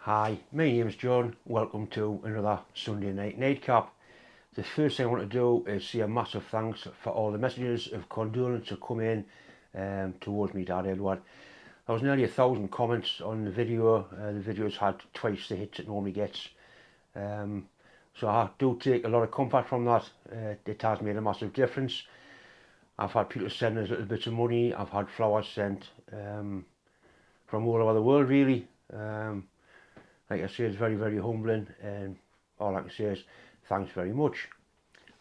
Hi, my name is John. Welcome to another Sunday night nightcap. The first thing I want to do is say a massive thanks for all the messages of condolence that come in towards me dad Edward. There was nearly 1,000 comments on the video. The video's had twice the hits it normally gets. So I do take a lot of comfort from that. It has made a massive difference. I've had people send us little bits of money. I've had flowers sent from all over the world really. Like I say, it's very, very humbling, and all I can say is thanks very much.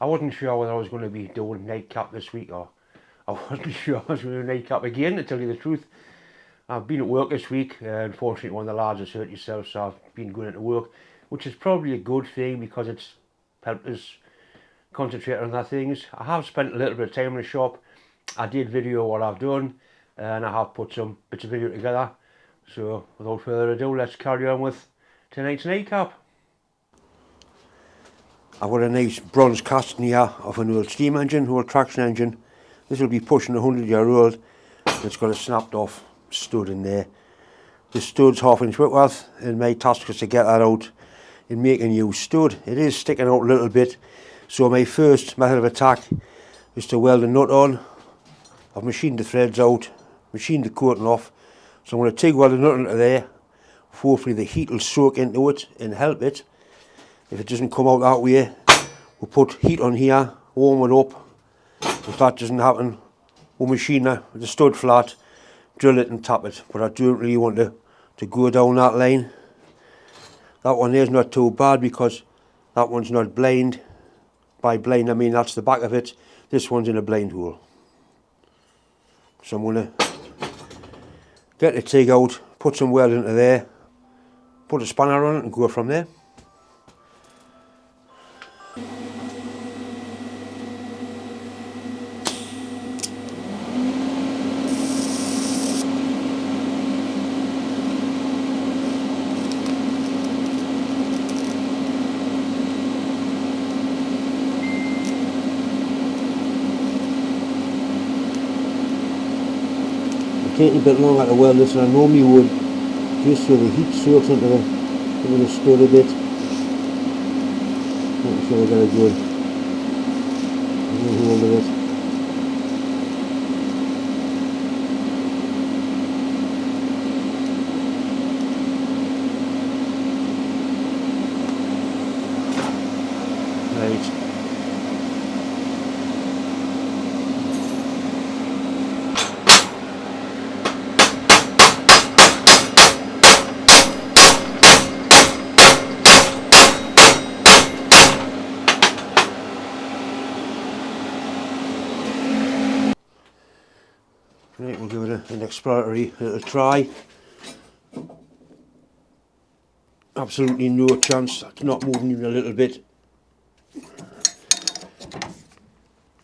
I wasn't sure whether I was going to be doing nightcap this week, or I wasn't sure I was going to do nightcap again, to tell you the truth. I've been at work this week. Unfortunately, one of the lads has hurt himself, so I've been going into work, which is probably a good thing because it's helped us concentrate on other things. I have spent a little bit of time in the shop. I did video what I've done, and I have put some bits of video together. So without further ado, let's carry on with tonight's nightcap. I've got a nice bronze casting here of an old steam engine, old traction engine. This will be pushing 100-year-old. It's got a snapped off stud in there. The stud's 1/2 inch width, and my task is to get that out and make a new stud. It is sticking out a little bit, so my first method of attack is to weld the nut on. I've machined the threads out, machined the coating off, so I'm going to TIG weld the nut into there. Hopefully the heat will soak into it and help it. If it doesn't come out that way, we'll put heat on here, warm it up. If that doesn't happen, we'll machine the stud flat, drill it and tap it. But I don't really want to go down that line. That one there is not too bad because that one's not blind. By blind I mean that's the back of it. This one's in a blind hole. So I'm going to get the TIG out, put some weld into there, put a spanner on it and go from there. Taking a bit longer to weld this than I normally would, just so the heat soaks into the stud a bit. Making sure we get a good hold of it. Right. Right, we'll give it an exploratory little try. Absolutely no chance, it's not moving even a little bit.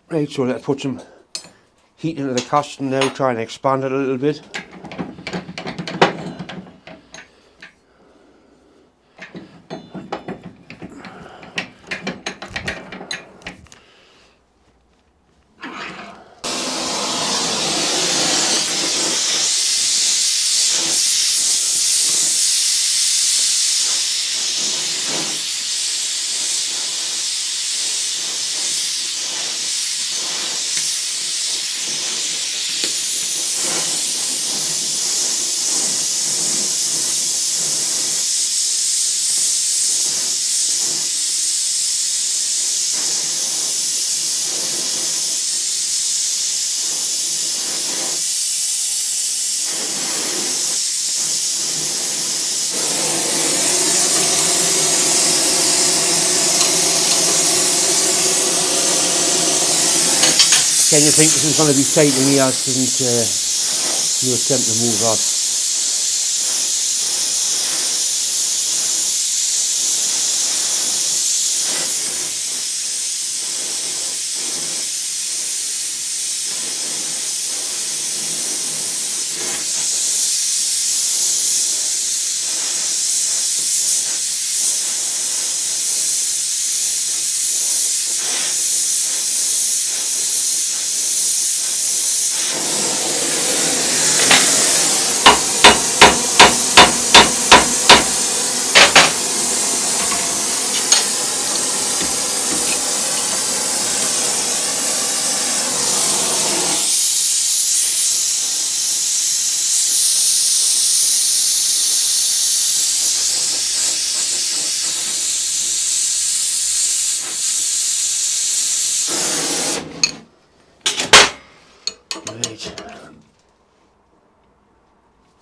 Right, so let's put some heat into the casting now, try and expand it a little bit. Again, you think this is going to be tight in here, didn't no attempt to move that.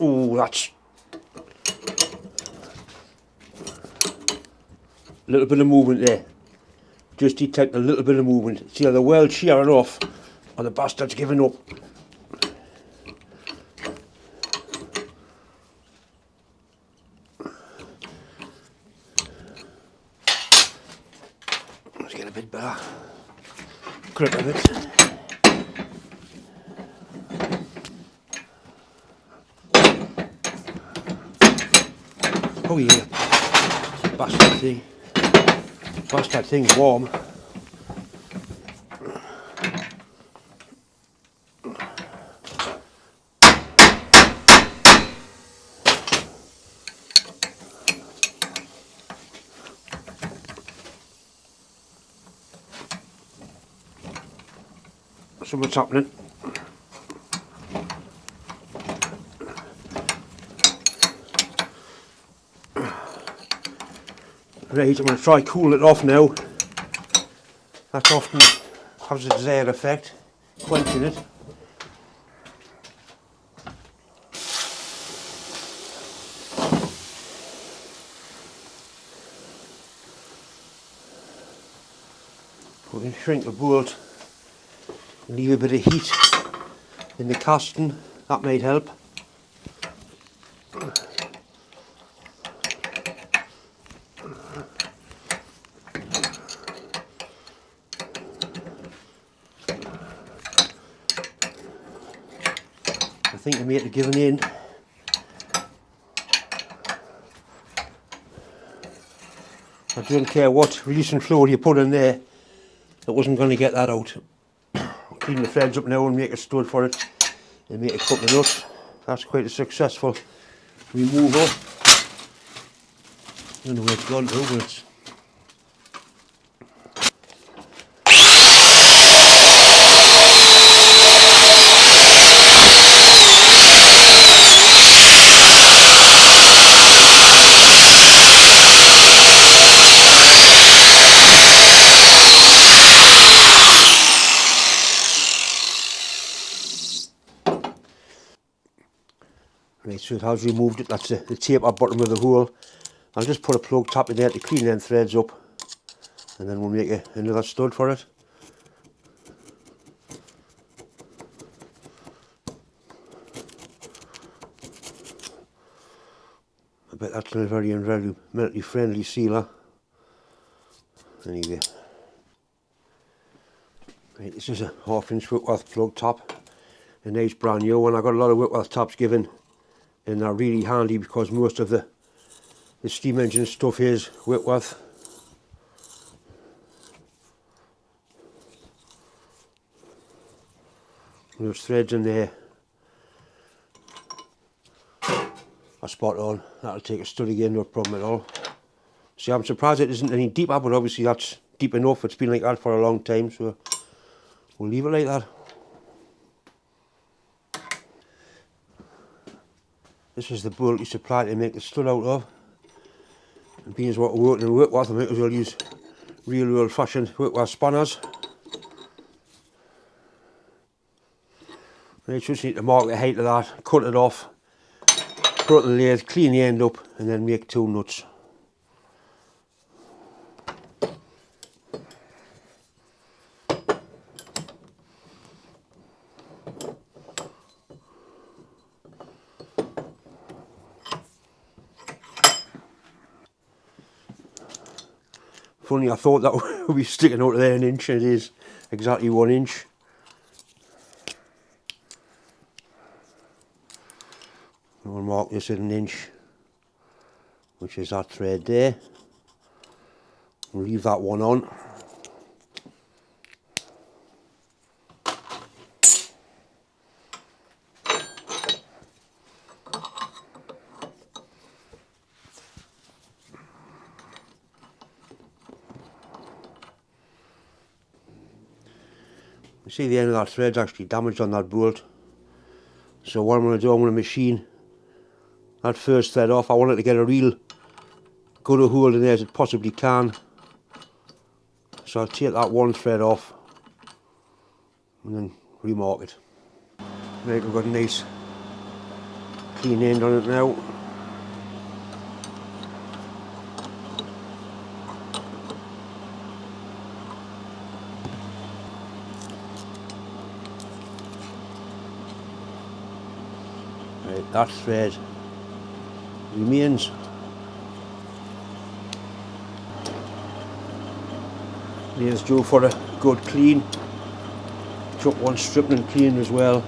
Oh, that's a little bit of movement there. Just detect a little bit of movement. See how the weld shearing off, or the bastard's giving up. Let's get a bit better grip of it. Oh yeah, bastard thing's warm. So what's happening? Right, I'm going to try cool it off now. That often has a desired effect, quenching it. We can shrink the bolt and leave a bit of heat in the casting, that might help. I think the mate are giving in. I don't care what releasing fluid you put in there, it wasn't going to get that out. Clean the threads up now and make a stud for it and make a couple of nuts. That's quite a successful removal. I don't know where it's gone to, but it's right, so it has removed it. That's the tape at the bottom of the hole. I'll just put a plug tap in there to clean them threads up, and then we'll make another stud for it. I bet that's not a very environmentally friendly sealer. Anyway, right, this is a 1/2 inch Whitworth plug tap, a nice brand new one. I got a lot of Whitworth taps given, and they're really handy because most of the steam engine stuff is Whitworth. Those threads in there are spot on. That'll take a stud again, no problem at all. See, I'm surprised it isn't any deeper, but obviously that's deep enough. It's been like that for a long time, so we'll leave it like that. This is the bolt you supply to make the stud out of. And being as what we're working in Whitworth, I might as well use real old-fashioned Whitworth spanners. Right, just need to mark the height of that, cut it off, put it in the lathe, clean the end up, and then make 2 nuts. Funny, I thought that would be sticking out of there 1 inch, and it is exactly 1 inch. We'll mark this at 1 inch, which is that thread there. We'll leave that one on. You see the end of that thread's actually damaged on that bolt. So what I'm going to do, I'm going to machine that first thread off. I want it to get a real good hold in there as it possibly can. So I'll take that one thread off and then remark it. Right, we've got a nice clean end on it now. Right, that thread remains. Here's due for a good clean. Took one stripping and clean as well.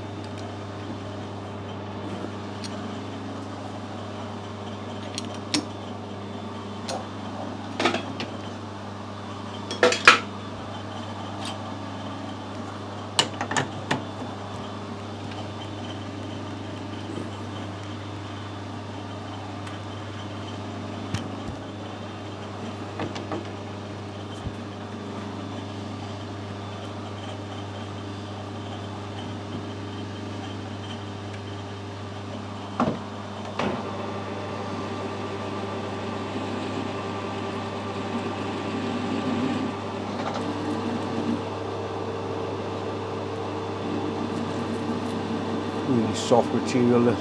Really soft material.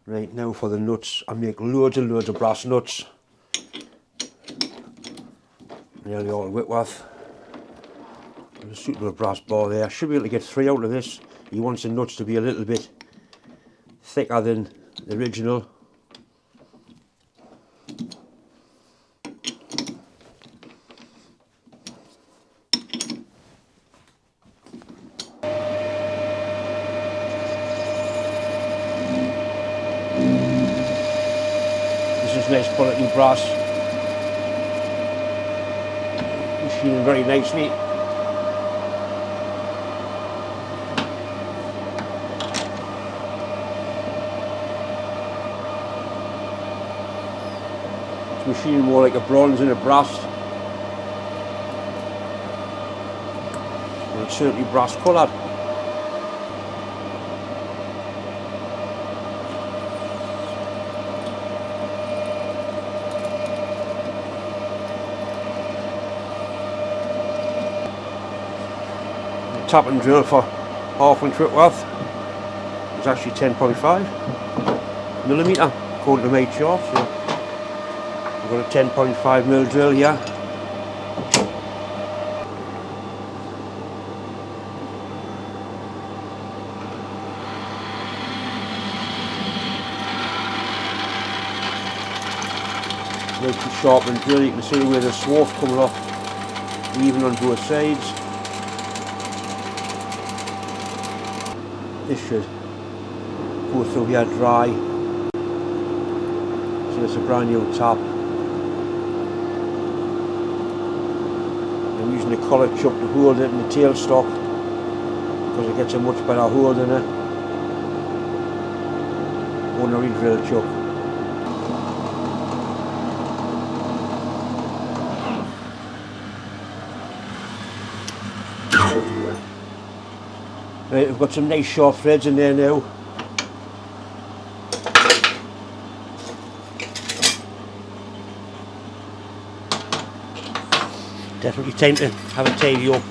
Right, now for the nuts. I make loads of brass nuts. Nearly all Whitworth. A suitable brass bar there. I should be able to get 3 out of this. He wants the nuts to be a little bit thicker than the original. This is nice quality brass. Machining very nicely. It's machining more like a bronze than a brass. And it's certainly brass coloured. Tap and drill for 1/2" Whitworth. It's actually 10.5mm according to my chart, so I've got a 10.5mm drill here. Nicely sharpened drill, you can see where the swarf coming off even on both sides. This should go through here dry. So it's a brand new tap. I'm using a collar chuck to hold it in the tailstock because it gets a much better hold in it. Ordinary drill chuck. Right, we've got some nice sharp threads in there now. Definitely time to have a tidy up.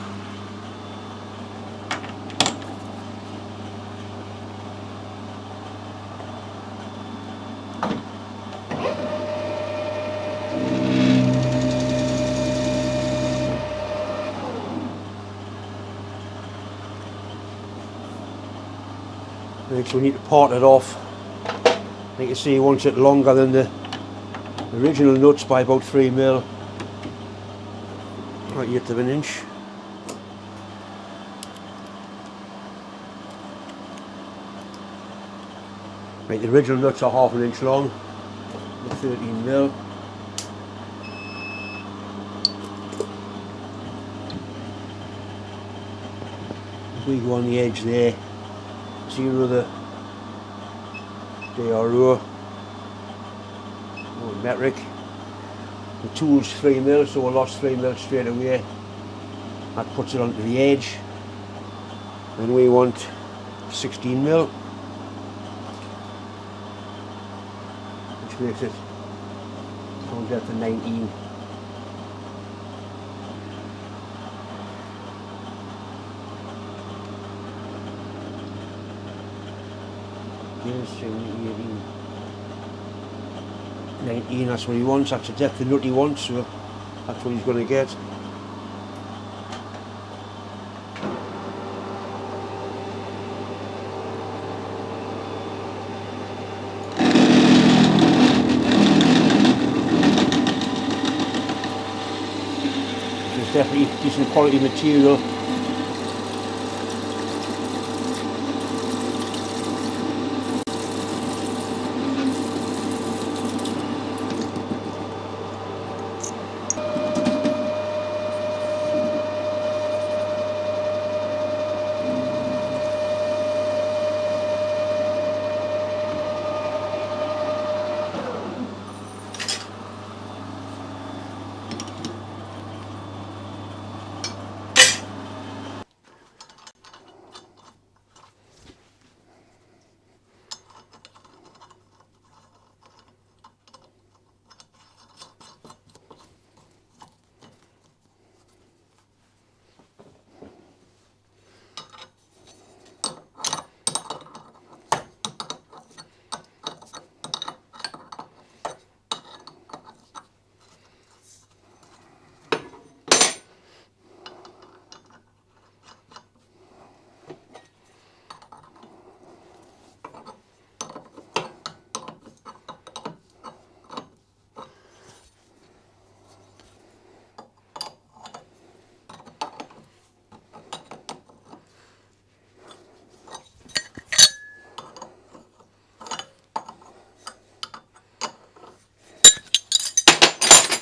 Right, so we need to part it off. You can see he wants it longer than the original nuts by about 3mm. Right, 1/8 of an inch. Right, the original nuts are 1/2 inch long, 13mm. We go on the edge there, 0 the DRO, metric. The tool's 3mm, so we lost 3mm straight away. That puts it onto the edge. And we want 16mm, which makes it going down to 19. Yes, 18. 19, that's what he wants. That's the depth of nut he wants, so that's what he's going to get. It's definitely decent quality material.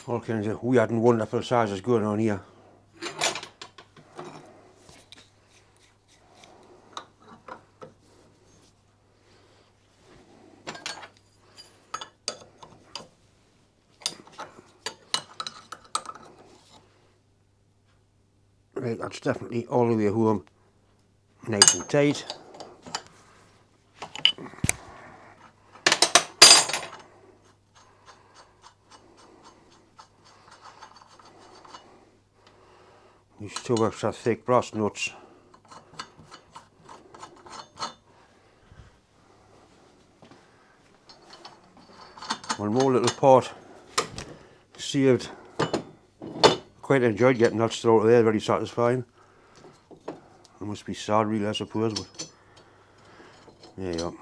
All kinds of weird and wonderful sizes going on here. Right, that's definitely all the way home, nice and tight. These 2 extra thick brass nuts. One more little part saved. Quite enjoyed getting that straight out there, very satisfying. It must be sad really, I suppose, but there you go.